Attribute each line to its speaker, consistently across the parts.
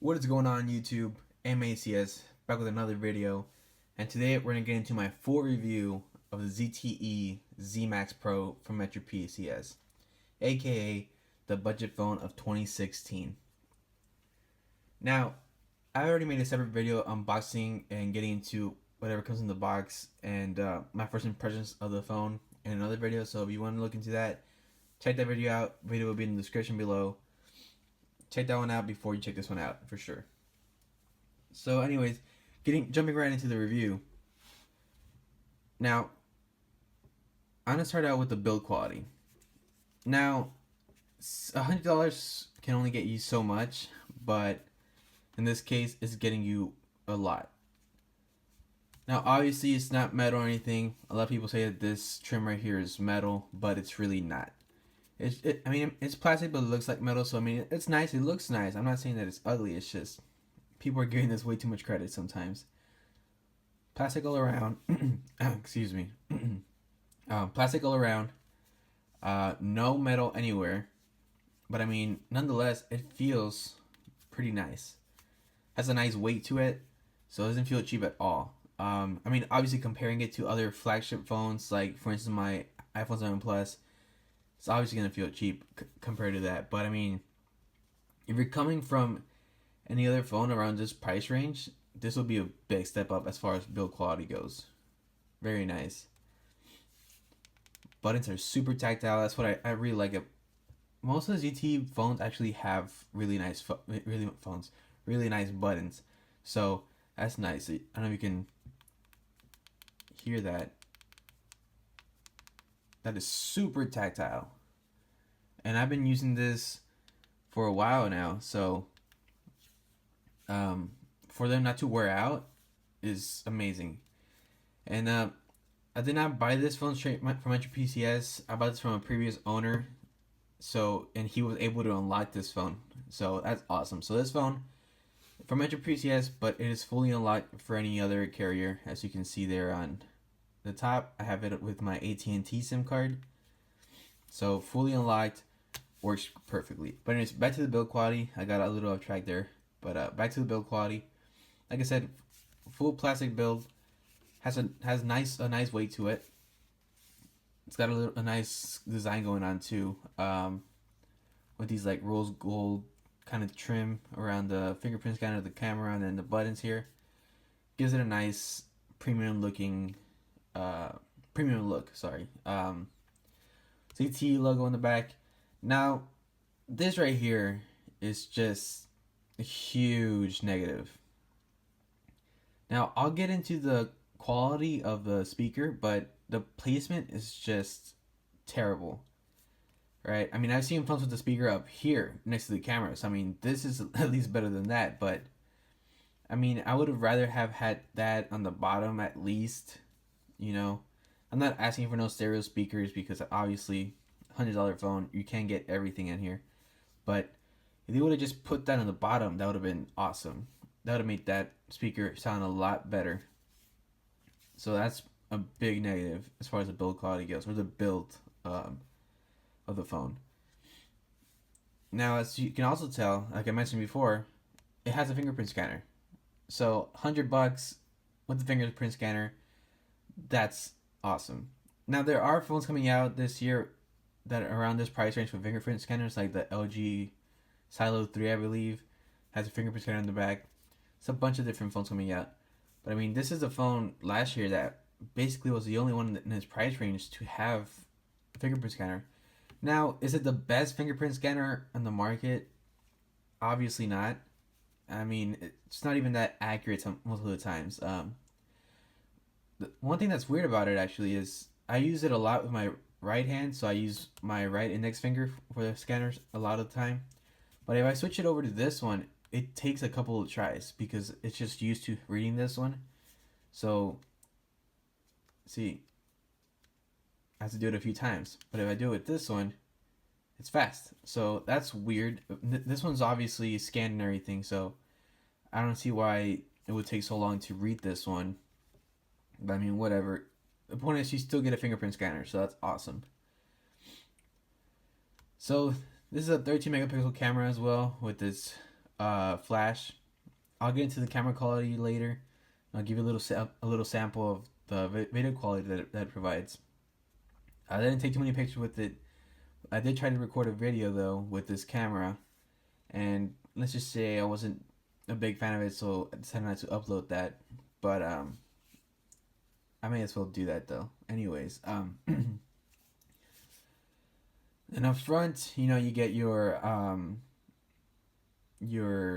Speaker 1: What is going on YouTube? MACS back with another video, and today we're going to get into my full review of the ZTE ZMAX Pro from Metro PCS, aka the budget phone of 2016. Now, I already made a separate video unboxing and getting into whatever comes in the box and my first impressions of the phone in another video, so if you want to look into that, check that video out. Video will be in the description below. Check that one out before you check this one out for sure. So anyways, jumping right into the review. Now, I'm gonna start out with the build quality. Now, $100 can only get you so much, but in this case, it's getting you a lot. Now, obviously, it's not metal or anything. A lot of people say that this trim right here is metal, but it's really not. I mean, it's plastic, but it looks like metal. So I mean, it's nice. It looks nice. I'm not saying that it's ugly. It's just people are giving this way too much credit sometimes. Plastic all around. Excuse me. Plastic all around. No metal anywhere. But I mean, nonetheless, it feels pretty nice. Has a nice weight to it, so it doesn't feel cheap at all. I mean, obviously comparing it to other flagship phones, like for instance my iPhone 7 Plus. It's obviously going to feel cheap compared to that. But I mean, if you're coming from any other phone around this price range, this will be a big step up as far as build quality goes. Very nice. Buttons are super tactile. That's what I really like it. Most of the ZTE phones actually have really nice really nice buttons. So that's nice. I don't know if you can hear that. That is super tactile, and I've been using this for a while now, so for them not to wear out is amazing. And I did not buy this phone straight from Metro PCS. I bought this from a previous owner, and he was able to unlock this phone, so that's awesome. So this phone from Metro PCS, but it is fully unlocked for any other carrier, as you can see there on the top. I have it with my AT&T SIM card, so fully unlocked, works perfectly. But anyways, back to the build quality. I got a little off track there, but back to the build quality. Like I said, full plastic build, has a nice weight to it. It's got a nice design going on too, with these like rose gold kind of trim around the fingerprint scanner, the camera, and then the buttons here. Gives it a nice premium look. ZTE logo in the back. Now, this right here is just a huge negative. Now, I'll get into the quality of the speaker, but the placement is just terrible. Right? I mean, I've seen phones with the speaker up here next to the camera, so I mean, this is at least better than that, but I mean, I would have rather have had that on the bottom at least. You know, I'm not asking for no stereo speakers because obviously $100 phone, you can't get everything in here. But if they would have just put that on the bottom, that would have been awesome. That would have made that speaker sound a lot better. So that's a big negative as far as the build quality goes, or the build of the phone. Now, as you can also tell, like I mentioned before, it has a fingerprint scanner. So $100 with the fingerprint scanner, that's awesome. Now, there are phones coming out this year that are around this price range with fingerprint scanners, like the LG Silo 3, I believe, has a fingerprint scanner in the back. It's a bunch of different phones coming out. But I mean, this is a phone last year that basically was the only one in its price range to have a fingerprint scanner. Now, is it the best fingerprint scanner on the market? Obviously not. I mean, it's not even that accurate most of the times. The one thing that's weird about it actually is I use it a lot with my right hand, so I use my right index finger for the scanners a lot of the time. But if I switch it over to this one, it takes a couple of tries because it's just used to reading this one. So, see, I have to do it a few times. But if I do it with this one, it's fast. So that's weird. This one's obviously scanned and everything, so I don't see why it would take so long to read this one. But I mean, whatever. The point is you still get a fingerprint scanner, so that's awesome. So this is a 13 megapixel camera as well with this flash. I'll get into the camera quality later. I'll give you a little sample of the video quality that it provides. I didn't take too many pictures with it. I did try to record a video though with this camera, and let's just say I wasn't a big fan of it, so I decided not to upload that. But I may as well do that though. Anyways, and up front, you get your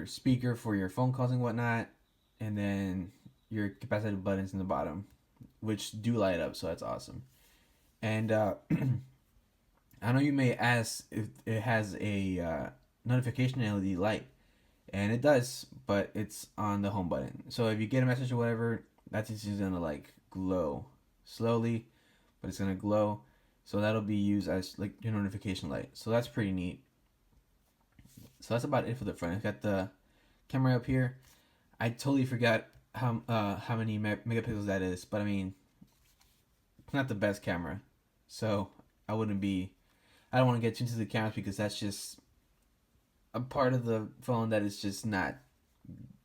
Speaker 1: speaker for your phone calls and whatnot, and then your capacitive buttons in the bottom, which do light up, so that's awesome. And I know you may ask if it has a notification LED light, and it does, but it's on the home button. So if you get a message or whatever, that's just gonna like glow slowly, but it's gonna glow. So that'll be used as like your notification light. So that's pretty neat. So that's about it for the front. I've got the camera up here. I totally forgot how many megapixels that is, but I mean, it's not the best camera. So I don't want to get too into the cameras because that's just a part of the phone that is just not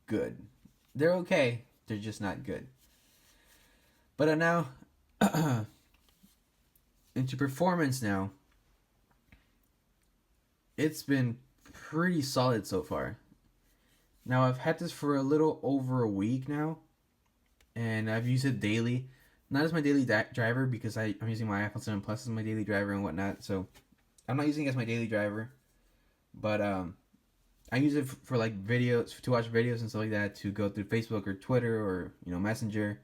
Speaker 1: good. They're okay, they're just not good. But now into performance now. It's been pretty solid so far. Now I've had this for a little over a week now, and I've used it daily. Not as my daily driver because I'm using my iPhone 7 Plus as my daily driver and whatnot. So I'm not using it as my daily driver, but I use it for like videos, to watch videos and stuff like that, to go through Facebook or Twitter or Messenger,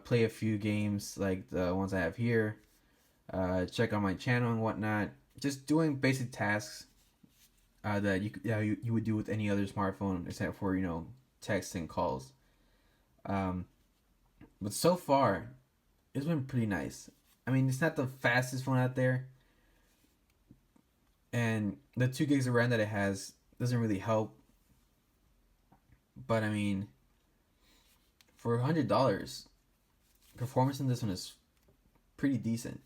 Speaker 1: play a few games like the ones I have here, check on my channel and whatnot. Just doing basic tasks that you would do with any other smartphone except for text and calls. But so far, it's been pretty nice. I mean, it's not the fastest phone out there, and the 2 gigs of RAM that it has doesn't really help. But I mean, for $100, performance in this one is pretty decent.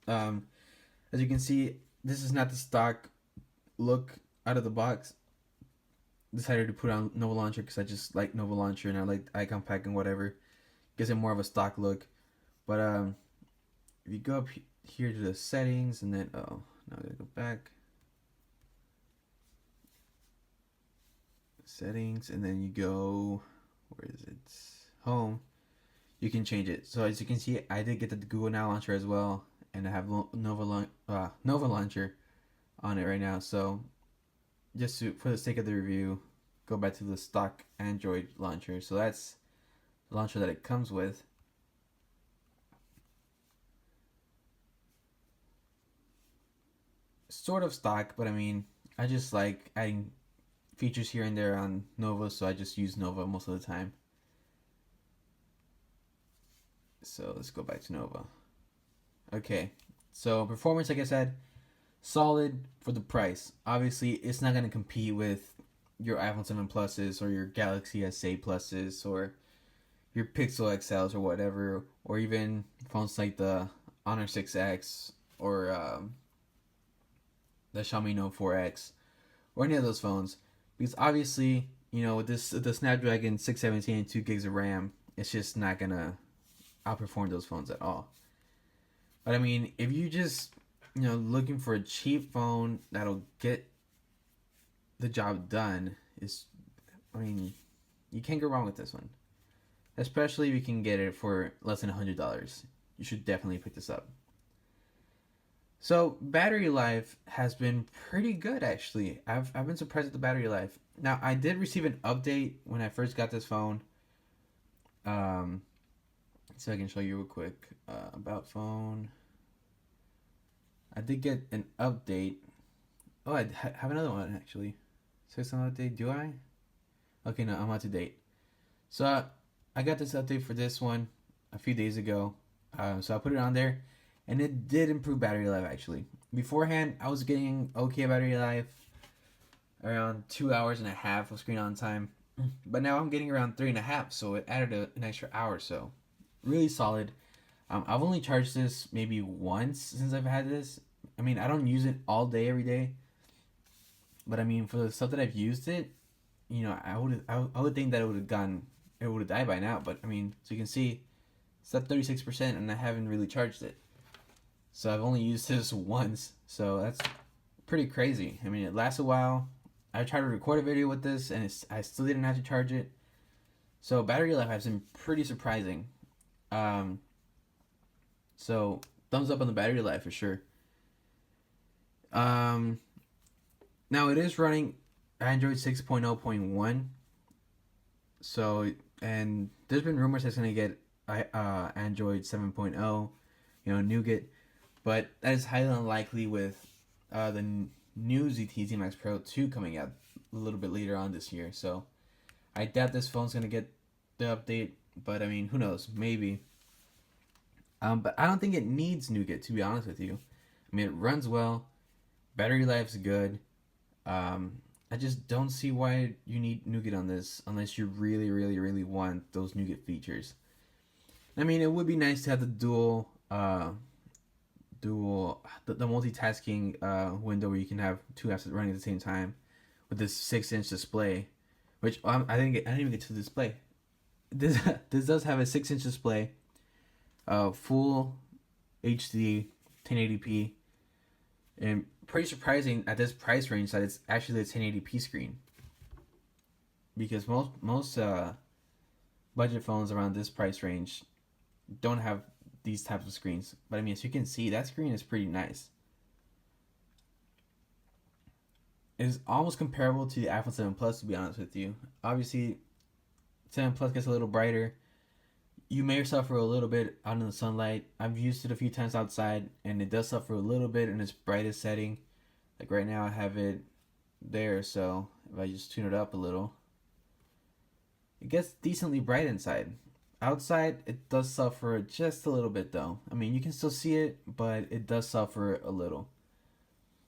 Speaker 1: As you can see, this is not the stock look out of the box. Decided to put on Nova Launcher because I just like Nova Launcher and I like icon pack and whatever. Gives it more of a stock look. But if you go up here to the settings and then now I gotta go back. Settings, and then you go, where is it? Home. You can change it. So as you can see, I did get the Google Now Launcher as well, and I have Nova Launcher on it right now. So just for the sake of the review, go back to the stock Android launcher. So that's the launcher that it comes with. Sort of stock, but I mean, I just like adding features here and there on Nova, so I just use Nova most of the time. So let's go back to Nova. Okay, so performance, like I said, solid for the price. Obviously, it's not going to compete with your iPhone 7 Pluses or your Galaxy S8 Pluses or your Pixel XLs or whatever, or even phones like the Honor 6X or the Xiaomi Note 4X or any of those phones, because obviously, with the Snapdragon 617 and 2 gigs of RAM, it's just not gonna outperform those phones at all. But I mean, if you just looking for a cheap phone that'll get the job done, you can't go wrong with this one. Especially if you can get it for less than $100. You should definitely pick this up. So battery life has been pretty good actually. I've been surprised at the battery life. Now I did receive an update when I first got this phone. So I can show you real quick about phone. I did get an update. Oh, I have another one actually. So it's an update. Do I? Okay, no, I'm up to date. So I got this update for this one a few days ago. So I put it on there. And it did improve battery life actually. Beforehand, I was getting okay battery life, around 2.5 hours of screen on time. But now I'm getting around 3.5, so it added an extra hour or so. Really solid. I've only charged this maybe once since I've had this. I mean, I don't use it all day, every day. But I mean, for the stuff that I've used it, you know, I would think that it would have died by now. But I mean, so you can see, it's at 36%, and I haven't really charged it. So I've only used this once, so that's pretty crazy. I mean, it lasts a while. I tried to record a video with this, and I still didn't have to charge it. So battery life has been pretty surprising. So thumbs up on the battery life for sure. Now it is running Android 6.0.1. So, and there's been rumors it's gonna get Android 7.0, you know, Nougat, but that is highly unlikely with the new ZTE ZMAX Pro 2 coming out a little bit later on this year. So I doubt this phone's gonna get the update, but I mean, who knows? Maybe. But I don't think it needs Nougat, to be honest with you. I mean, it runs well, battery life's good. I just don't see why you need Nougat on this unless you really, really, really want those Nougat features. I mean, it would be nice to have the the multitasking window where you can have two apps running at the same time with this 6-inch display, which I didn't even get to the display. This does have a 6-inch display, full HD 1080p, and pretty surprising at this price range that it's actually a 1080p screen, because most budget phones around this price range don't have these types of screens. But I mean, as you can see, that screen is pretty nice. It is almost comparable to the iPhone 7 Plus, to be honest with you. Obviously, 7 Plus gets a little brighter. You may suffer a little bit out in the sunlight. I've used it a few times outside, and it does suffer a little bit in its brightest setting. Like right now, I have it there, so if I just tune it up a little, it gets decently bright inside. Outside, it does suffer just a little bit, though. I mean, you can still see it, but it does suffer a little.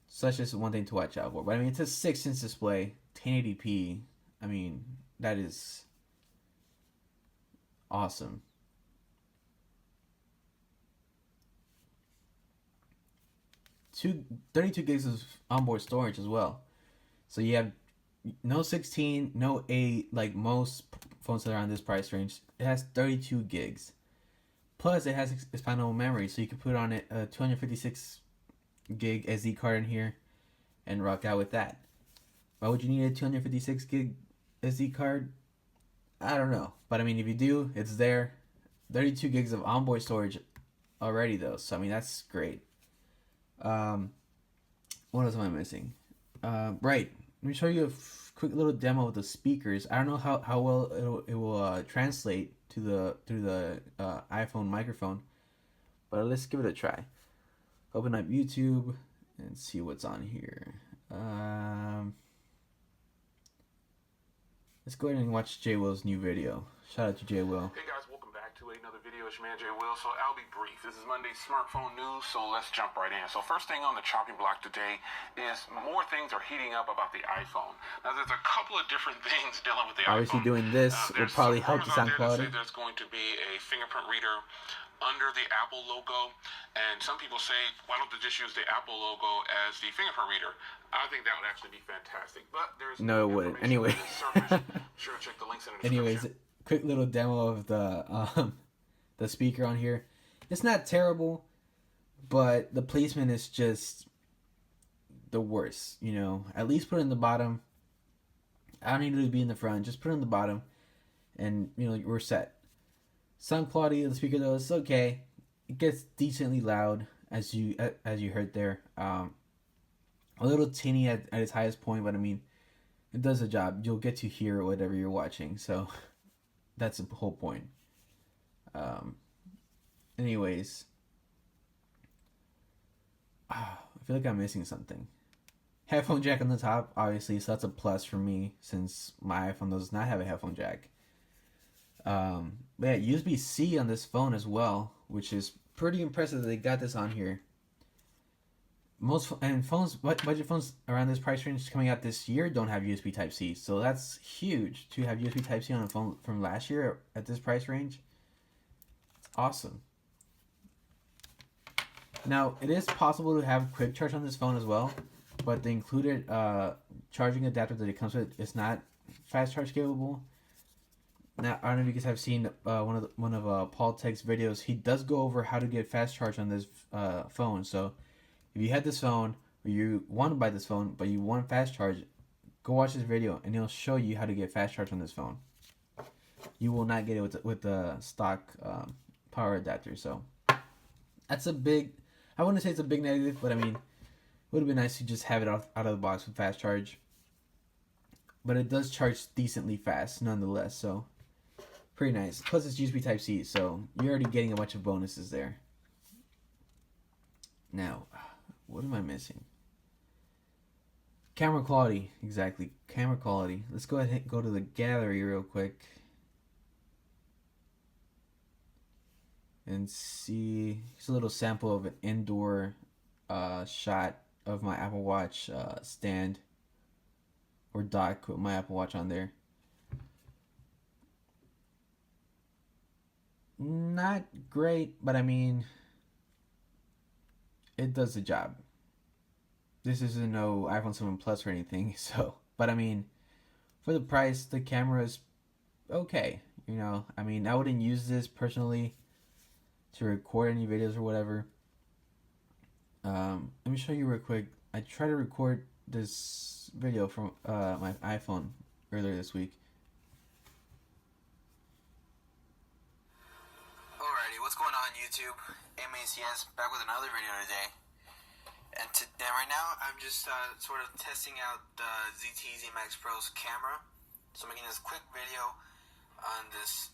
Speaker 1: So that's just one thing to watch out for. But I mean, it's a 6-inch display, 1080p. I mean, that is awesome. 32 gigs of onboard storage as well. So you have no 16, no 8, like most phones that are on this price range. It has 32 gigs. Plus, it has expandable memory, so you can put on it a 256 gig SD card in here and rock out with that. Why would you need a 256 gig SD card? I don't know. But I mean, if you do, it's there. 32 gigs of onboard storage already, though. So, I mean, that's great. What else am I missing? Right. Let me show you a quick little demo of the speakers. I don't know how well it will translate to the iPhone microphone, but let's give it a try. Open up YouTube and see what's on here. Let's go ahead and watch Jay Will's new video. Shout out to Jay Will.
Speaker 2: Hey guys, welcome back to another video. It's your man Jay Will. So I'll be brief. This is Monday's smartphone news, so let's jump right in. So first thing on the chopping block today is more things are heating up about the iPhone. Now there's a couple of different things dealing with the
Speaker 1: Obviously,
Speaker 2: iPhone.
Speaker 1: doing this will probably help the sound quality.
Speaker 2: There's going to be a fingerprint reader under the Apple logo, and some people say, why don't they just use the Apple logo as the fingerprint reader? I think that would actually be fantastic, but there's
Speaker 1: no, it wouldn't. Anyway,
Speaker 2: sure to check the links in the description.
Speaker 1: Anyways, quick little demo of the speaker on here. It's not terrible, but the placement is just the worst. You know, at least put it in the bottom. I don't need it to be in the front. Just put it in the bottom, and you know we're set. Sound quality of the speaker though is okay. It gets decently loud as you heard there. A little tinny at its highest point, but I mean, it does the job. You'll get to hear whatever you're watching, so that's the whole point. Anyways, I feel like I'm missing something. Headphone jack on the top, obviously, so that's a plus for me since my iPhone does not have a headphone jack. But yeah, USB-C on this phone as well, which is pretty impressive that they got this on here. Budget phones around this price range coming out this year don't have USB Type-C, so that's huge to have USB Type-C on a phone from last year at this price range. It's awesome. Now, it is possible to have quick charge on this phone as well, but the included charging adapter that it comes with is not fast charge capable. Now I don't know if you guys have seen one of Paul Tech's videos. He does go over how to get fast charge on this phone. So if you had this phone or you want to buy this phone but you want fast charge, go watch this video and he'll show you how to get fast charge on this phone. You will not get it with the stock power adapter. So that's a big, I wouldn't say it's a big negative, but I mean, it would have been nice to just have it out of the box with fast charge. But it does charge decently fast nonetheless, so pretty nice. Plus it's USB Type-C, so you're already getting a bunch of bonuses there. Now, what am I missing? Camera quality, exactly. Camera quality. Let's go ahead and go to the gallery real quick. And see, here's a little sample of an indoor shot of my Apple Watch stand or dock with my Apple Watch on there. Not great, but I mean, it does the job. This isn't no iPhone 7 Plus or anything, so, but I mean, for the price, the camera is okay. You know, I mean, I wouldn't use this personally to record any videos or whatever. Let me show you real quick. I tried to record this video from my iPhone earlier this week.
Speaker 3: Alrighty, what's going on YouTube? MACS back with another video today. And right now I'm just sort of testing out the ZTE ZMAX Pro's camera. So I'm making this quick video on this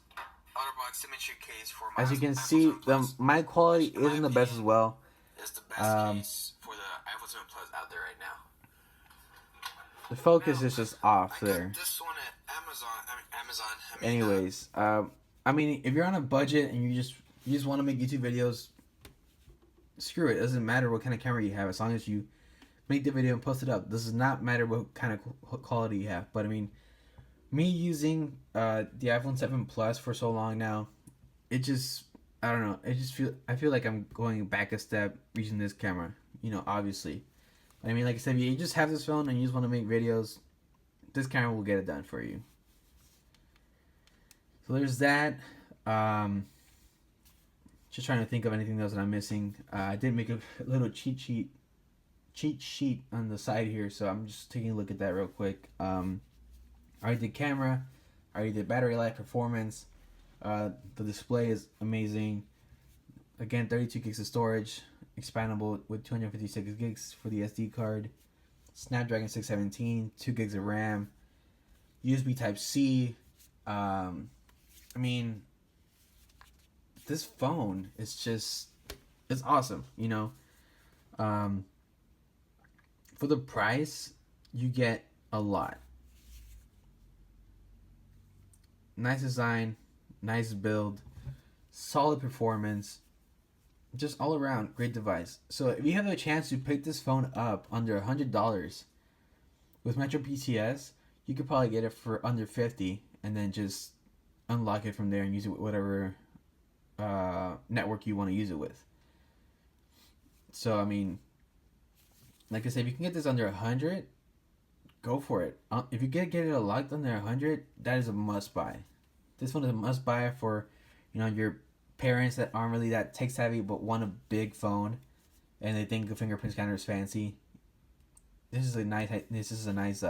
Speaker 3: OtterBox symmetry case for my
Speaker 1: As you can see, the mic quality isn't the best as well.
Speaker 3: It's the best case for the iPhone 7 Plus out there right now.
Speaker 1: The focus is just off there.
Speaker 3: I got this one at Amazon.
Speaker 1: Anyways, I mean, if you're on a budget and you just want to make YouTube videos, screw it. It doesn't matter what kind of camera you have as long as you make the video and post it up. This does not matter what kind of quality you have. But I mean, me using the iPhone 7 Plus for so long now, it just, I don't know. I feel like I'm going back a step using this camera. You know, obviously. I mean, like I said, if you just have this phone and you just want to make videos, this camera will get it done for you. So there's that. Just trying to think of anything else that I'm missing. I did make a little cheat sheet on the side here, so I'm just taking a look at that real quick. I already did camera. I already did battery life, performance. The display is amazing. Again, 32 gigs of storage, expandable with 256 gigs for the SD card. Snapdragon 617, 2 gigs of RAM. USB Type-C. I mean, this phone is just, it's awesome, you know. For the price, you get a lot. Nice design, nice build, solid performance, just all around great device. So if you have a chance to pick this phone up under $100 with Metro PCS, you could probably get it for under $50 and then just unlock it from there and use it with whatever network you want to use it with. So I mean, like I said, if you can get this under 100, go for it. If you get it unlocked under 100, that is a must buy. This one is a must buy for, you know, your parents that aren't really that tech savvy but want a big phone and they think the fingerprint scanner is fancy. This is a nice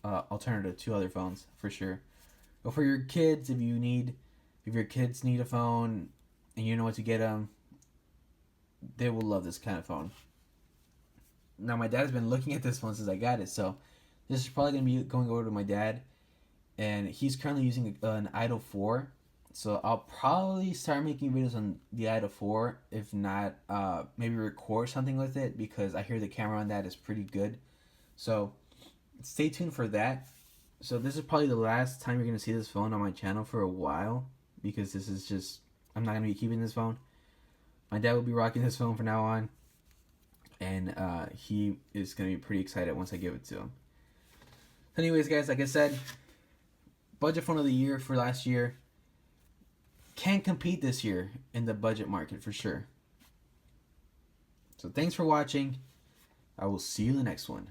Speaker 1: alternative to other phones for sure. But for your kids, if your kids need a phone and you know what to get them, they will love this kind of phone. Now my dad has been looking at this phone since I got it, so this is probably gonna be going over to my dad, and he's currently using an Idol 4. So I'll probably start making videos on the Idol 4, if not, maybe record something with it, because I hear the camera on that is pretty good. So stay tuned for that. So this is probably the last time you're going to see this phone on my channel for a while, because this is just, I'm not going to be keeping this phone. My dad will be rocking this phone from now on, and he is going to be pretty excited once I give it to him. Anyways, guys, like I said, budget phone of the year for last year. Can't compete this year in the budget market for sure. So thanks for watching. I will see you in the next one.